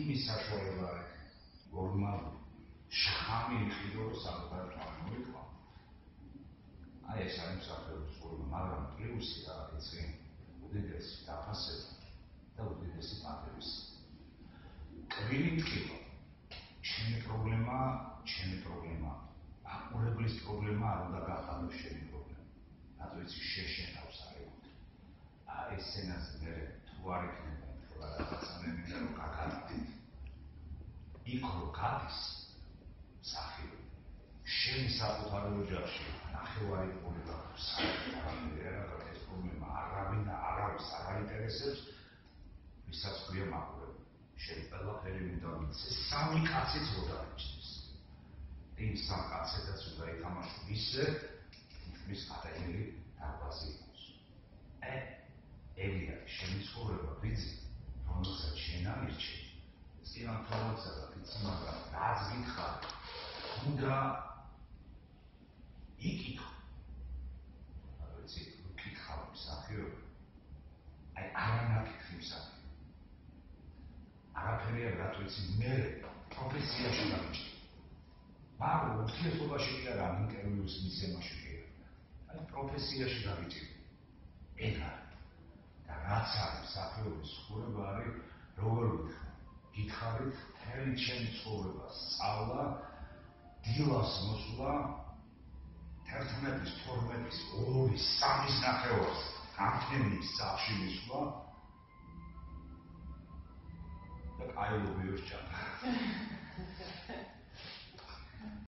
იმის საშუალება ნორმალური შხამი იყიდო საკუთარ თვალმოიკვა. აი ეს არის მსახიობის სურვილი, მაგრამ პლუსი რა იცი, უდიდესი დაფასება და უდიდესი პატევის. კბილი მტკივა. ჩემი პრობლემა, აყურებლის პრობლემა არ უნდა გახადოს ჩემი პრობლემა. რატო იცი შეშენავს არეკოთ. აი სცენაზე მე თუ არ იქნება რაღაცანაირად მინდა რომ გაგატანით. იქ რო გადის მსახიობი შენ საკუთარ ოჯახში ნახევარი პრობლემა საერთოდ არა ეს პრობლემა არავინ და არავის არ აინტერესებს ვისაც ქვია მაყურებელი შენ ყველაფერი უნდა მიცეს სამი კაციც რო დაიჭდეს იმ სამ კაცედაც უნდა ითამაშო ისე თითქმის ატაილი დარბაზი იყოს ეგია შენი ცხოვრება ვიცი რომელსაც შენ ამირჩევ წინა თვალსა ვიცი მაგრამ რაც გითხარ უნდა იკითხო ვიცი კითხავ მსახიობი აი არანაკითხი მსახიობი არაფერი არ რატო იცი მე პროფესიაში გამიჭდი მაგრამ ურთიერთობაში კი არა ინტერვიუს მისცემაში კი არა აი პროფესიაში გამიჭდი ეგ არის და რაც არის მსახიობის ცხოვრება არის როგორ გითხარით მთელი ჩემი ცხოვრება სწავლა დილას მოსვლა 11-ის, 12-ის, 2-ის, 3-ის ნახევარს გამთენის სახლში მისვლა და კაილობიოს ჭამა.